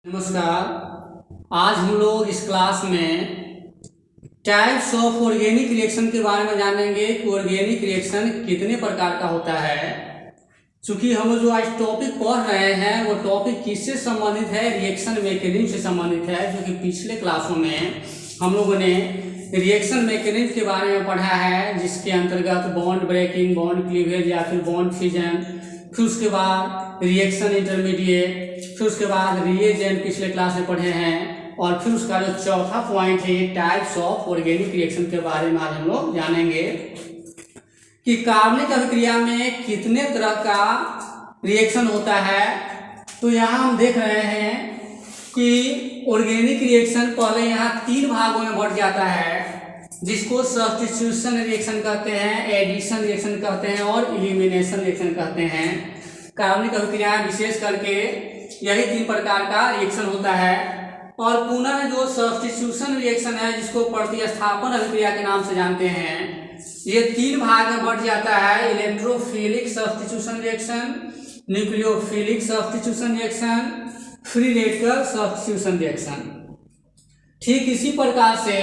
नमस्कार। आज हम लोग इस क्लास में टाइप्स ऑफ ऑर्गेनिक रिएक्शन के बारे में जानेंगे कि ऑर्गेनिक रिएक्शन कितने प्रकार का होता है। चूंकि हम लोग जो आज टॉपिक पढ़ रहे हैं वो टॉपिक किससे संबंधित है, रिएक्शन मैकेनिज्म से संबंधित है। जो कि पिछले क्लासों में हम लोगों ने रिएक्शन मैकेनिज्म के बारे में पढ़ा है, जिसके अंतर्गत बॉन्ड ब्रेकिंग, बॉन्ड क्लीवेज या फिर बॉन्ड फिजन, फिर उसके बाद रिएक्शन इंटरमीडिएट, फिर उसके बाद रिएजेंट पिछले क्लास में पढ़े हैं, और फिर उसका जो चौथा पॉइंट है टाइप्स ऑफ ऑर्गेनिक रिएक्शन के बारे में आज हम लोग जानेंगे कि कार्बनिक अभिक्रिया में कितने तरह का रिएक्शन होता है। तो यहाँ हम देख रहे हैं कि ऑर्गेनिक रिएक्शन पहले यहाँ तीन भागों में बढ़ जाता है, जिसको सब्स्टिट्यूशन रिएक्शन कहते हैं, एडिशन रिएक्शन कहते हैं और एलिमिनेशन रिएक्शन कहते हैं। कार्बनिक अभिक्रिया विशेष करके यही तीन प्रकार का रिएक्शन होता है। और पुनः जो सब्स्टिट्यूशन रिएक्शन है, जिसको प्रतिस्थापन अभिक्रिया के नाम से जानते हैं, ये तीन भाग में बढ़ जाता है। Electrophilic substitution reaction, nucleophilic substitution reaction, free radical substitution reaction. ठीक इसी प्रकार से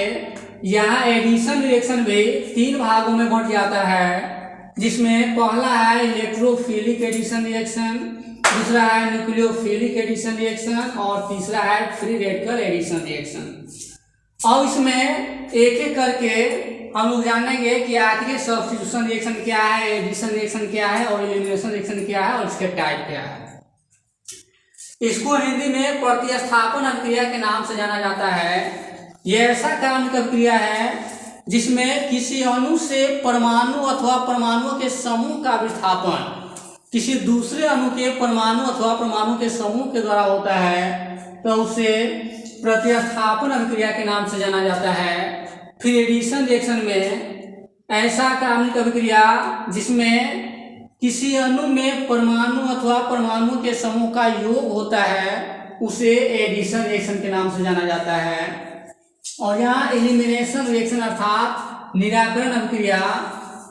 यहाँ एडिशन रिएक्शन भी तीन भागों में बढ़ जाता है, जिसमें पहला है इलेक्ट्रोफिलिक एडिशन रिएक्शन, दूसरा है न्यूक्लियोफिलिक एडिशन रिएक्शन और तीसरा है फ्री रेडिकल एडिशन रिएक्शन। अब इसमें एक एक करके हम लोग जानेंगे कि आखिर सब्स्टिट्यूशन रिएक्शन क्या है, एडिशन रिएक्शन क्या है और एलिमिनेशन रिएक्शन क्या है और इसके टाइप क्या है। इसको हिंदी में प्रतिस्थापन अभिक्रिया के नाम से जाना जाता है। यह ऐसा कार्बनिक अभिक्रिया है जिसमें किसी अणु से परमाणु अथवा परमाणुओं के समूह का विस्थापन किसी दूसरे अणु के परमाणु अथवा परमाणु के समूह के द्वारा होता है, तो उसे प्रतिस्थापन अभिक्रिया के नाम से जाना जाता है। फिर एडिशन रिएक्शन में ऐसा कार्बनिक अभिक्रिया जिसमें किसी अणु में परमाणु अथवा परमाणु के समूह का योग होता है, उसे एडिशन रिएक्शन के नाम से जाना जाता है। और यहाँ एलिमिनेशन रिएक्शन अर्थात निराकरण अभिक्रिया,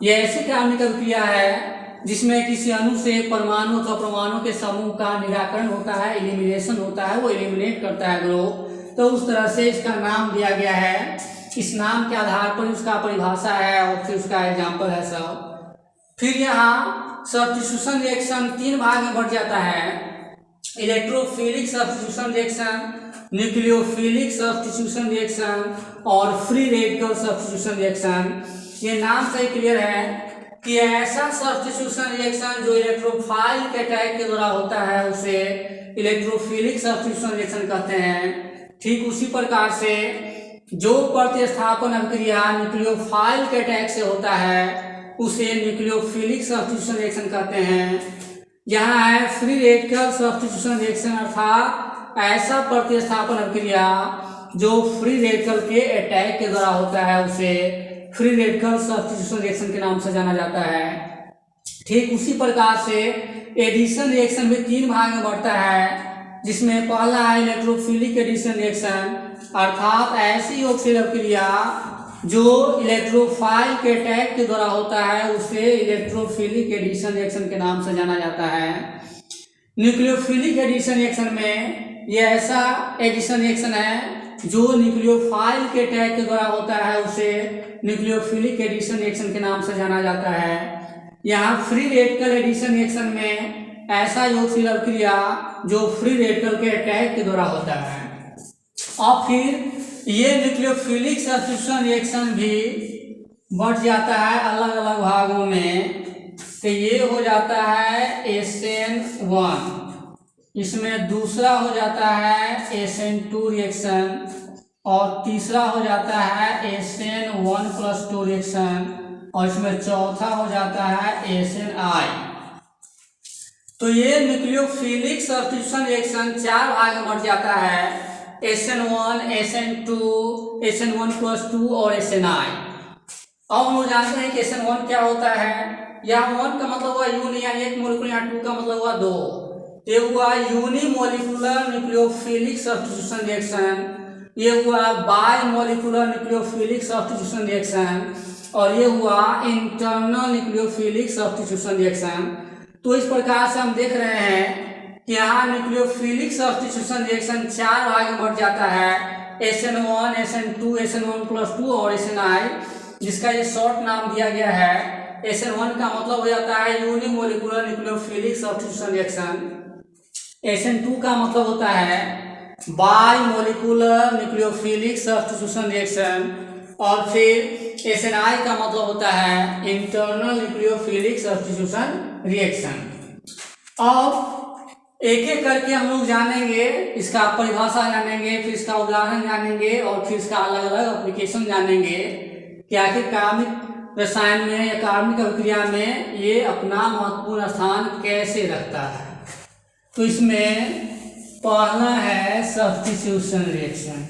यह ऐसी कार्बनिक अभिक्रिया है जिसमें किसी अणु से परमाणु अथवा परमाणु के समूह का निराकरण होता है, एलिमिनेशन होता है, वो एलिमिनेट करता है ग्रुप। तो उस तरह से इसका नाम दिया गया है। इस नाम के आधार पर उसका परिभाषा है और फिर उसका एग्जाम्पल है सब। फिर यहाँ सब्स्टिट्यूशन रिएक्शन तीन भाग में बढ़ जाता है। Electrophilic substitution reaction, nucleophilic substitution reaction और फ्री रेडिकल सब्स्टिट्यूशन रिएक्शन। ये नाम से क्लियर है कि ऐसा सब्स्टिट्यूशन रिएक्शन जो इलेक्ट्रोफाइल के अटैक के द्वारा होता है, उसे इलेक्ट्रोफिलिक सब्स्टिट्यूशन रिएक्शन कहते हैं। ठीक उसी प्रकार से जो प्रतिस्थापन अभिक्रिया न्यूक्लियोफाइल के अटैक से होता है, उसे न्यूक्लियोफिलिक सब्स्टिट्यूशन रिएक्शन कहते हैं। यहाँ है फ्री रेडिकल सब्स्टिट्यूशन रिएक्शन अर्थात ऐसा प्रतिस्थापन अभिक्रिया जो फ्री रेडिकल के अटैक के द्वारा होता है, उसे फ्री रेडिकल सब्स्टिट्यूशन रिएक्शन के नाम से जाना जाता है। ठीक उसी प्रकार से एडिशन रिएक्शन भी तीन भाग में बढ़ता है, जिसमें पहला है इलेक्ट्रोफिलिक एडिशन रिएक्शन अर्थात ऐसी ऑक्सीजन अभिक्रिया जो इलेक्ट्रोफाइल के अटैक के द्वारा होता है, उसे इलेक्ट्रोफिलिक एडिशन रिएक्शन के नाम से जाना जाता है। न्यूक्लियोफिलिक एडिशन रिएक्शन में यह ऐसा एडिशन रिएक्शन है जो न्यूक्लियोफाइल के अटैक के द्वारा होता है, उसे न्यूक्लियोफिलिक एडिशन रिएक्शन के नाम से जाना जाता है। यहाँ फ्री रेडिकल एडिशन रिएक्शन में ऐसा ऑक्सीजन अभिक्रिया जो फ्री रेडिकल के अटैक के द्वारा होता है। और फिर ये न्यूक्लियोफिलिक सब्स्टिट्यूशन रिएक्शन भी बढ़ जाता है अलग अलग भागों में। तो ये हो जाता है SN1, इसमें दूसरा हो जाता है SN2 रिएक्शन और तीसरा हो जाता है SN1+2 रिएक्शन और इसमें चौथा हो जाता है SNI। तो ये न्यूक्लियोफिलिक सब्स्टिट्यूशन रिएक्शन चार भाग में बढ़ जाता है, SN1, SN2, SN1+2 और SNI। अब हम लोग जानते हैं कि SN1 क्या होता है। यहाँ 1 का मतलब हुआ यूनि यानी एक मोलिक्यूल, यहाँ 2 का मतलब हुआ दो। ये हुआ यूनिमोलिकुलर न्यूक्लियोफिलिक सब्स्टिट्यूशन रिएक्शन, ये हुआ bye molecular nucleophilic substitution reaction और ये हुआ इंटरनल न्यूक्लियोफिलिक सब्स्टिट्यूशन रिएक्शन। तो इस प्रकार से हम देख रहे हैं यहाँ न्यूक्लियोफिलिक सब्स्टिट्यूशन रिएक्शन 4 भाग में बढ़ जाता है, SN1, SN2, SN1+2 और SNI, जिसका ये शॉर्ट नाम दिया गया है। SN1 का मतलब हो जाता है unimolecular nucleophilic substitution reaction. SN2 का मतलब होता है by molecular nucleophilic substitution reaction, और फिर SNI का मतलब होता है इंटरनल न्यूक्लियोफिलिक सब्स्टिट्यूशन रिएक्शन। अब एक एक करके हम लोग जानेंगे, इसका परिभाषा जानेंगे, फिर इसका उदाहरण जानेंगे और फिर इसका अलग अलग एप्लीकेशन जानेंगे कि आखिर कार्बनिक रसायन में या कार्बनिक अभिक्रिया में ये अपना महत्वपूर्ण स्थान कैसे रखता है। तो इसमें पहला है सब्स्टिट्यूशन रिएक्शन,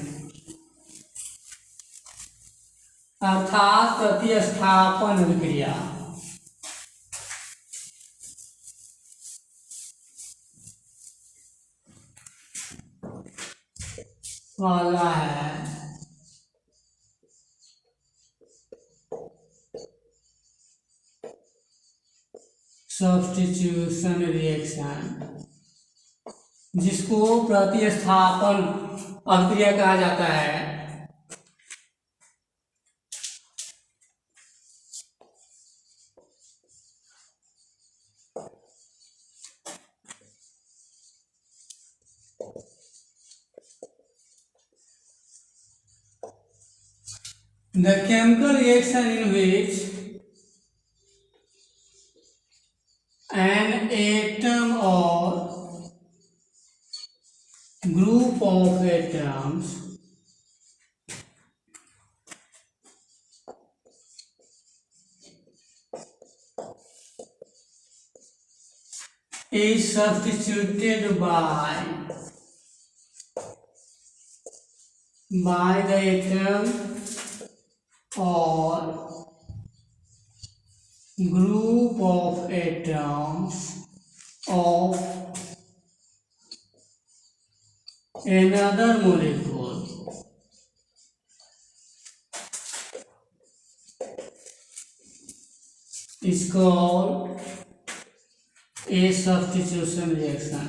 अर्थात प्रतिस्थापन अभिक्रिया। पहला है सब्स्टिट्यूशन रिएक्शन, जिसको प्रतिस्थापन अभिक्रिया कहा जाता है। The chemical reaction in which an atom or group of atoms is substituted by the atom or group of atoms of another molecule is called a substitution reaction.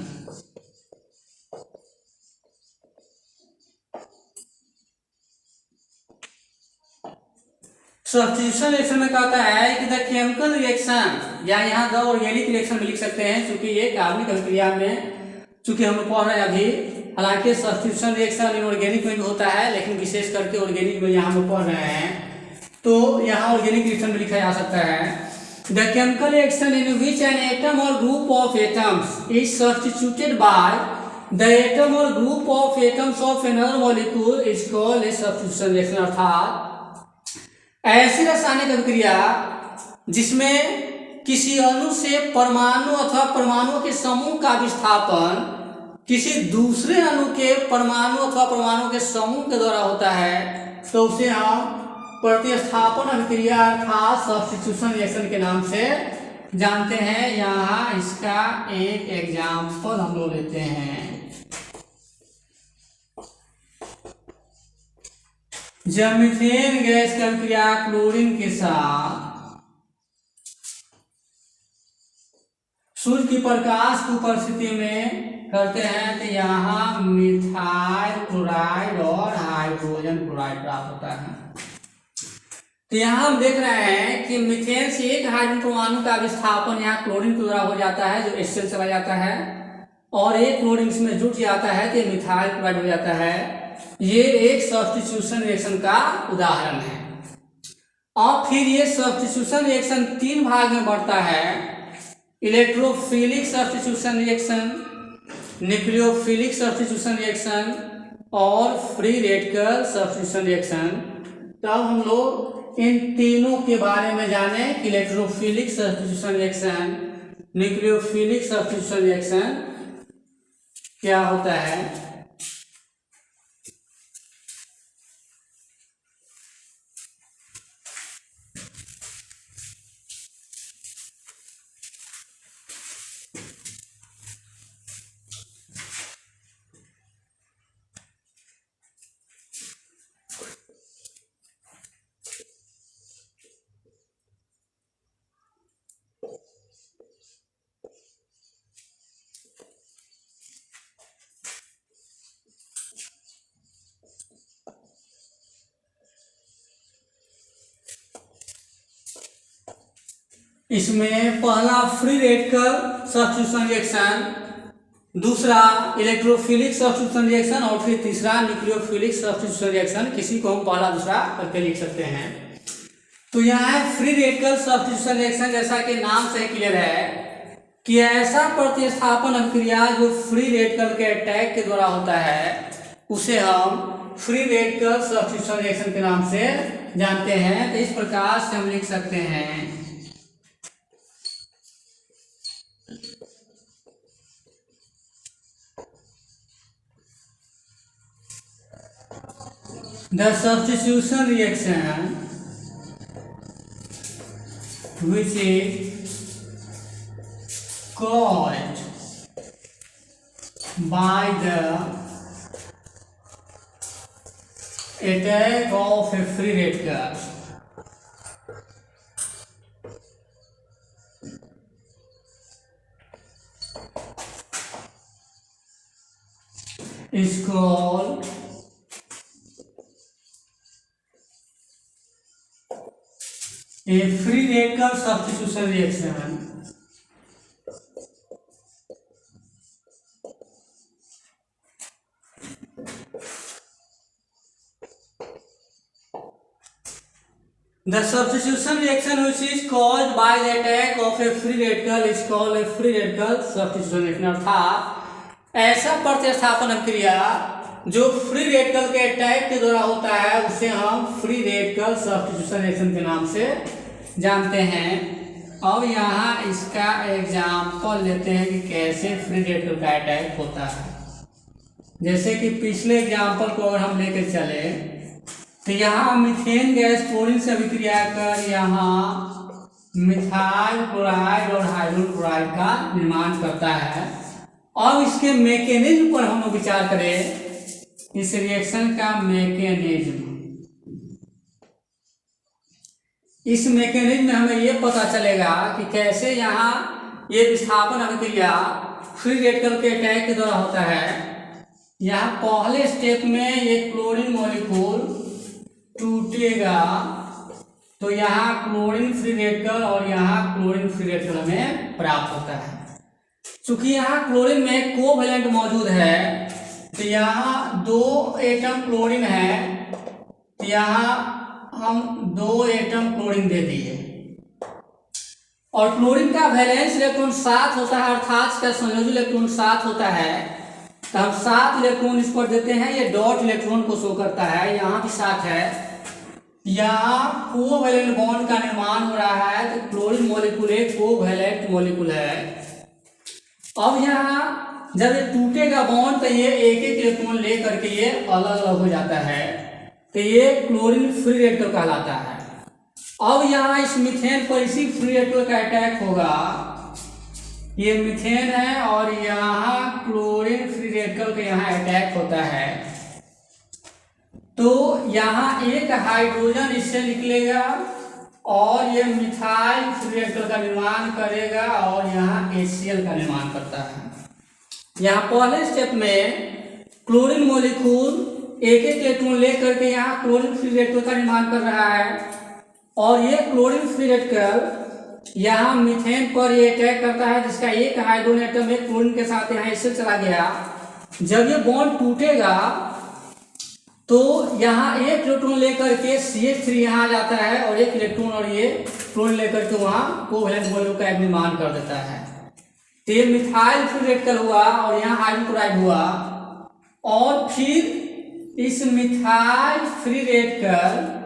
Substitution reaction में कहता है कि द केमिकल रिएक्शन, या यहाँ the organic reaction भी लिख सकते हैं, क्योंकि ये कार्बनिक अभिक्रिया में चूंकि हम लोग पढ़ रहे हैं अभी। हालांकि सब्स्टिट्यूशन रिएक्शन इनऑर्गेनिक में भी होता है, लेकिन विशेष करके ऑर्गेनिक में यहाँ हम पढ़ रहे हैं, तो यहाँ ऑर्गेनिक रिएक्शन भी लिखा जा सकता है। The chemical reaction in which an atom और group of atoms is substituted by the atom और group of atoms of another molecule is called a substitution reaction. अर्थात ऐसी रासायनिक अभिक्रिया जिसमें किसी अणु से परमाणु अथवा परमाणुओं के समूह का विस्थापन किसी दूसरे अणु के परमाणु अथवा परमाणु के समूह के द्वारा होता है, तो उसे हम प्रतिस्थापन अभिक्रिया अर्थात सब्स्टिट्यूशन रिएक्शन के नाम से जानते हैं। यहाँ इसका एक एग्जाम्पल हम लोग लेते हैं। जब मीथेन गैस की अभिक्रिया क्लोरीन के साथ सूर्य की प्रकाश की उपस्थिति में करते हैं, तो यहाँ मिथाइल क्लोराइड और हाइड्रोजन क्लोराइड प्राप्त होता है। तो यहाँ हम देख रहे हैं कि मीथेन से एक हाइड्रोजन परमाणु का विस्थापन यहाँ क्लोरीन के द्वारा हो जाता है, जो HCl चला जाता है, और एक क्लोरीन इसमें जुट जाता है तो मिथाइल क्लोराइड हो जाता है। ये एक सब्स्टिट्यूशन रिएक्शन का उदाहरण है। और फिर ये सब्स्टिट्यूशन रिएक्शन 3 भाग में बढ़ता है: electrophilic substitution reaction, nucleophilic substitution reaction और फ्री रेडिकल सब्स्टिट्यूशन रिएक्शन। तब हम लोग इन तीनों के बारे में जाने, electrophilic substitution reaction, nucleophilic substitution reaction क्या होता है। इसमें पहला फ्री रेडिकल सब्स्टिट्यूशन रिएक्शन, दूसरा इलेक्ट्रोफिलिक सब्स्टिट्यूशन रिएक्शन और फिर तीसरा न्यूक्लियोफिलिक सब्स्टिट्यूशन रिएक्शन। किसी को हम पहला दूसरा करके लिख सकते हैं। तो यहाँ है फ्री रेडिकल सब्स्टिट्यूशन रिएक्शन। जैसा कि नाम से क्लियर है कि ऐसा प्रतिस्थापन अभिक्रिया जो फ्री रेडिकल के अटैक के द्वारा होता है उसे हम फ्री रेडिकल सब्स्टिट्यूशन रिएक्शन के नाम से जानते हैं। तो इस प्रकार से हम लिख सकते हैं the substitution reaction which is caused by the attack of a free radical is called a free radical substitution reaction The substitution reaction which is caused by the attack of a free radical is called a free radical substitution reaction। अर्थात ऐसा प्रतिस्थापन अभिक्रिया जो free radical के attack के द्वारा होता है उसे हम फ्री रेडिकल सब्स्टिट्यूशन रिएक्शन के नाम से जानते हैं। अब यहाँ इसका एग्जाम्पल लेते हैं कि कैसे फ्री रेडिकल का अटैक होता है। जैसे कि पिछले एग्जाम्पल को अगर हम लेकर चले तो यहाँ मीथेन गैस क्लोरीन से अभिक्रिया कर यहाँ मिथाइल क्लोराइड और हाइड्रोजन क्लोराइड का निर्माण करता है। अब इसके मैकेनिज्म पर हम विचार करें, इस रिएक्शन का मैकेनिज्म, इस मैकेनिज्म में हमें यह पता चलेगा कि कैसे यहाँ ये विस्थापन अभिक्रिया फ्री रेडिकल के अटैक के द्वारा होता है। यहाँ पहले स्टेप में ये क्लोरीन मॉलिक्यूल टूटेगा तो यहाँ क्लोरीन फ्री रेडिकल और यहाँ क्लोरीन फ्री रेडिकल हमें प्राप्त होता है। चूंकि यहाँ क्लोरीन में कोवैलेंट मौजूद है तो यहाँ 2 एटम क्लोरीन है तो यहाँ हम 2 एटम क्लोरीन दे दिए और क्लोरीन का वैलेंस इलेक्ट्रॉन 7 होता है, अर्थात इसका संयोजी इलेक्ट्रॉन 7 होता है। तो हम 7 इलेक्ट्रॉन इस पर देते हैं, ये डॉट इलेक्ट्रॉन को शो करता है। यहाँ भी 7 है, यहाँ कोवैलेंट बॉन्ड का निर्माण हो रहा है तो क्लोरीन मॉलिक्यूल एक कोवैलेंट मॉलिक्यूल है। अब यहाँ जब ये टूटेगा बॉन्ड तो ये एक एक इलेक्ट्रॉन ले करके ये अलग अलग हो जाता है तो ये क्लोरीन फ्री रेडिकल कहलाता है। अब यहाँ इस मीथेन पर इसी फ्री रेडिकल का अटैक होगा। ये मीथेन है और यहाँ क्लोरीन फ्री रेडिकल का यहाँ अटैक होता है तो यहाँ एक हाइड्रोजन इससे निकलेगा और ये मिथाइल फ्री रेडिकल का निर्माण करेगा और यहाँ HCl का निर्माण करता है। यहाँ पहले स्टेप में क्लोरीन मॉलिक्यूल एक एक इलेक्ट्रॉन ले करके यहाँ क्लोरीन फ्री रेडिकल का निर्माण कर रहा है और ये क्लोरीन फ्री रेडिकल यहाँ मीथेन पर ये अटैक करता है जिसका एक हाइड्रोजन एटम एक क्लोरीन के साथ यहाँ HCl चला गया। जब ये बॉन्ड टूटेगा तो यहाँ एक इलेक्ट्रॉन लेकर के CH3 यहाँ आ जाता है और एक इलेक्ट्रॉन और ये क्लोरीन लेकर के वहाँ कोवैलेंट मॉलिक्यूल का निर्माण कर देता है। तो ये मिथाइल फ्री रेडिकल हुआ और यहाँ हाइड्रोजन क्लोराइड हुआ और फिर इस मिथाइल फ्री रेडिकल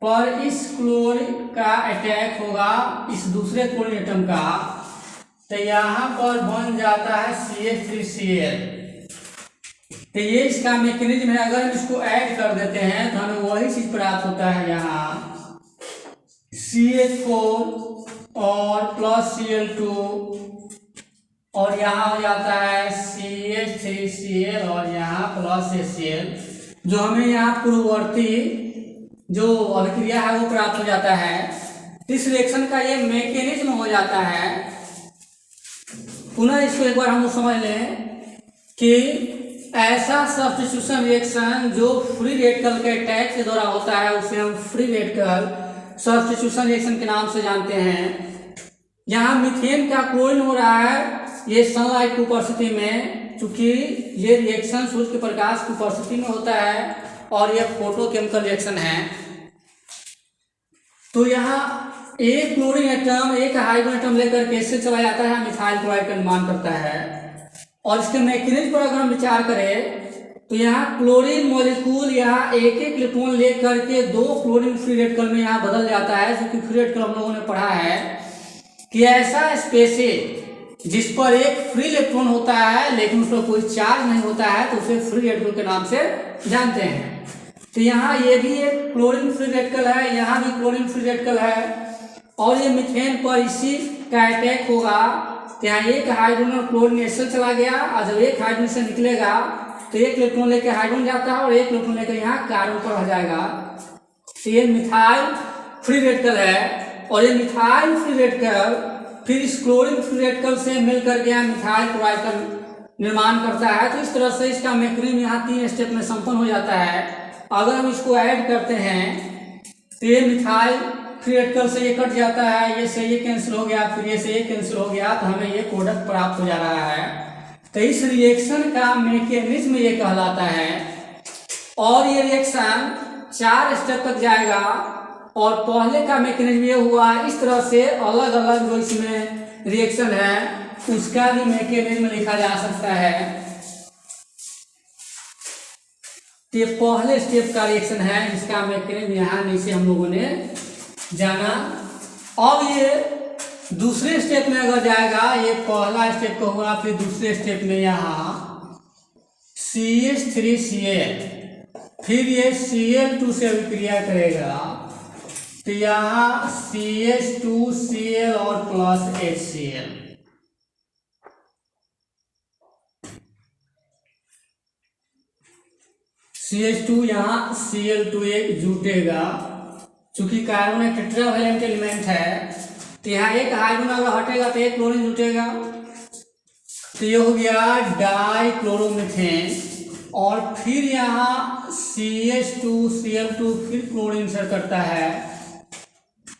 पर इस क्लोरीन का अटैक होगा इस दूसरे क्लोरीन एटम का तो यहाँ पर बन जाता है CH3Cl। तो ये इसका मैकेनिज्म है। अगर हम इसको ऐड कर देते हैं तो हमें वही चीज प्राप्त होता है। यहाँ CH4 और प्लस Cl2 और यहाँ हो जाता है CH3Cl और यहाँ प्लस HCl, जो हमें यहाँ पूर्ववर्ती जो अभिक्रिया है वो प्राप्त हो जाता है। इस रिएक्शन का ये मैकेनिज्म हो जाता है। पुनः इसको एक बार हम समझ लें कि ऐसा सब्स्टिट्यूशन रिएक्शन जो फ्री रेडिकल के अटैक के द्वारा होता है उसे हम फ्री रेडिकल सब्स्टिट्यूशन रिएक्शन के नाम से जानते हैं। यहाँ मीथेन का क्लोरीन हो रहा है, ये सनलाइट की उपस्थिति में, चूंकि ये रिएक्शन सूर्य के प्रकाश की उपस्थिति में होता है और ये फोटोकेमिकल रिएक्शन है। तो यहाँ एक क्लोरीन एटम एक हाइड्रोजन एटम लेकर के इससे चला जाता है, मिथाइल क्लोराइड का निर्माण करता है। और इसके मैकेनिज्म पर अगर हम विचार करें तो यहाँ क्लोरीन मॉलिक्यूल यहाँ एक एक इलेक्ट्रॉन लेकर के दो क्लोरीन फ्री रेडिकल में यहाँ बदल जाता है, जो कि फ्री रेडिकल हम लोगों ने पढ़ा है कि ऐसा स्पेसिस जिस पर एक फ्री इलेक्ट्रॉन होता है लेकिन उस पर कोई चार्ज नहीं होता है तो उसे फ्री रेडिकल के नाम से जानते हैं। तो यहाँ ये भी एक क्लोरीन फ्री रेडिकल है, यहाँ भी क्लोरीन फ्री रेडिकल है, और ये मीथेन पर इसी का अटैक होगा तो यहाँ एक हाइड्रोजन क्लोरीन एसिड चला गया, और जब एक हाइड्रोजन से निकलेगा तो एक इलेक्ट्रॉन लेकर हाइड्रोजन जाता है और एक इलेक्ट्रॉन लेकर यहाँ कार्बन पर रह जाएगा। तो ये मिथाइल फ्री रेडिकल है, और ये मिथाइल फ्री रेडिकल फिर इस क्लोरीन फ्री रेडिकल से मिलकर के मिथाइल क्लोराइड का निर्माण करता है। तो इस तरह से इसका मैकेनिज्म यहाँ 3 स्टेप में संपन्न हो जाता है। अगर हम इसको ऐड करते हैं तो ये मिथाइल फ्री रेडिकल से ये कट जाता है, ये से ये कैंसिल हो गया, फिर ये से ये कैंसिल हो गया, तो हमें ये प्रोडक्ट प्राप्त हो जा रहा है। तो इस रिएक्शन का मैकेनिज्म ये कहलाता है, और ये रिएक्शन 4 स्टेप तक जाएगा। और पहले का मैकेनिज्म ये हुआ, इस तरह से अलग अलग जो इसमें रिएक्शन है उसका भी मैकेनिज्म लिखा जा सकता है। ये पहले स्टेप का रिएक्शन है, इसका मैकेनिज्म यहाँ नीचे हम लोगों ने जाना। अब ये दूसरे स्टेप में अगर जाएगा, ये पहला स्टेप का हुआ, फिर दूसरे स्टेप में यहाँ CH3Cl, फिर ये Cl2 से अभिक्रिया करेगा तो यहाँ CH2Cl और प्लस HCl, CH2 यहाँ Cl2 एक जुटेगा, चूंकि कार्बन एक टेट्रावैलेंट एलिमेंट है तो यहाँ एक हाइड्रोजन अगर हटेगा तो एक क्लोरीन जुटेगा, तो ये हो गया डाइक्लोरोमीथेन। और फिर यहाँ CH2Cl2 फिर क्लोरीन से करता है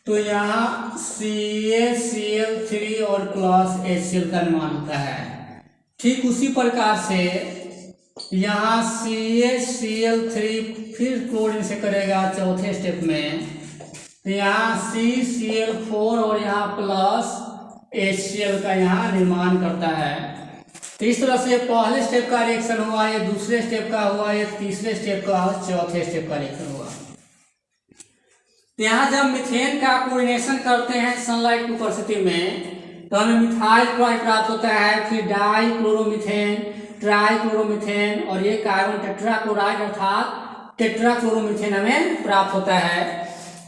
तो यहाँ CaCl3 और प्लस HCl का निर्माण होता है। ठीक उसी प्रकार से यहाँ CaCl3 फिर क्लोरीन से करेगा चौथे स्टेप में, तो यहाँ CCl4 और यहाँ प्लस HCl का यहाँ निर्माण करता है। तो इस तरह से पहले स्टेप का रिएक्शन हुआ, ये दूसरे स्टेप का हुआ, ये तीसरे स्टेप का और चौथे स्टेप का रिएक्शन हुआ। तो यहाँ जब मीथेन का क्लोरीनेशन करते हैं सनलाइट की उपस्थिति में तो हमें मिथाइल क्लोराइड प्राप्त होता है, फिर डाइक्लोरोमीथेन, ट्राइक्लोरोमीथेन, और ये कार्बन टेट्राक्लोराइड अर्थात टेट्राक्लोरोमीथेन हमें प्राप्त होता है।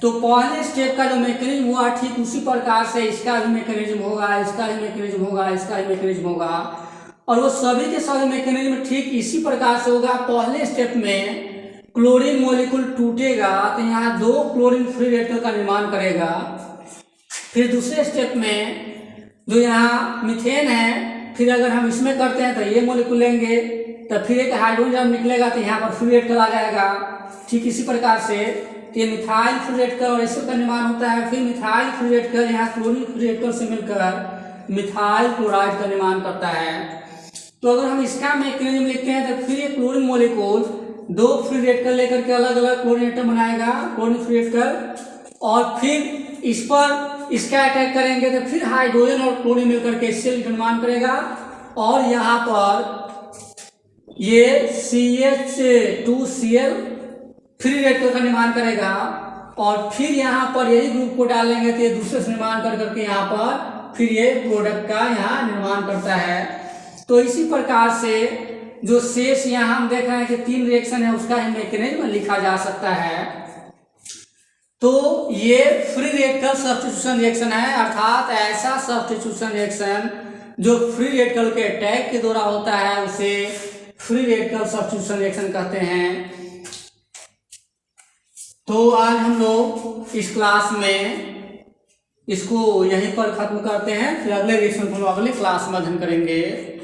तो पहले स्टेप का जो मैकेनिज्म हुआ ठीक उसी प्रकार से इसका भी मैकेनिज्म होगा, इसका भी मैकेनिज्म होगा, इसका भी मैकेनिज्म होगा, और वो सभी के सभी मैकेनिज्म ठीक इसी प्रकार से होगा। पहले स्टेप में क्लोरीन मॉलिक्यूल टूटेगा तो यहाँ 2 क्लोरीन फ्री रेडिकल का निर्माण करेगा। फिर दूसरे स्टेप में जो यहाँ मीथेन है, फिर अगर हम इसमें करते हैं तो ये मॉलिक्यूल लेंगे तो फिर एक हाइड्रोजन जब निकलेगा तो यहाँ पर फ्री रेडिकल आ जाएगा। ठीक इसी प्रकार से ये मिथाइल फ्री रेडिकल और एसिड का निर्माण होता है। फिर मिथाइल फ्री रेडिकल यहाँ क्लोरीन फ्री रेडिकल से मिलकर मिथाइल क्लोराइड का निर्माण करता है। तो अगर हम इसका मैकेनिज्म लिखते हैं तो फिर ये क्लोरीन मॉलिक्यूल 2 फ्री रेडिकल लेकर के अलग अलग क्लोरीन एटम बनाएगा, क्लोरीन फ्री रेडिकल, और फिर इस पर इसका अटैक करेंगे तो फिर हाइड्रोजन और क्लोरीन मिलकर के HCl का निर्माण करेगा, और यहाँ पर ये CH2Cl फ्री रेडिकल का निर्माण करेगा, और फिर यहाँ पर यही ग्रुप को डालेंगे तो ये दूसरे से निर्माण कर करके यहाँ पर फिर ये प्रोडक्ट का यहाँ निर्माण करता है। तो इसी प्रकार से जो शेष यहाँ हम देख रहे हैं कि 3 रिएक्शन है उसका ही मैकेनिज्म लिखा जा सकता है। तो ये फ्री रेडिकल सब्स्टिट्यूशन रिएक्शन है, अर्थात ऐसा सब्स्टिट्यूशन रिएक्शन जो फ्री रेडिकल के अटैक के द्वारा होता है उसे फ्री रेडिकल सब्स्टिट्यूशन रिएक्शन कहते हैं। तो आज हम लोग इस क्लास में इसको यहीं पर खत्म करते हैं, फिर अगले रिएक्शन को अगले क्लास में अध्ययन करेंगे।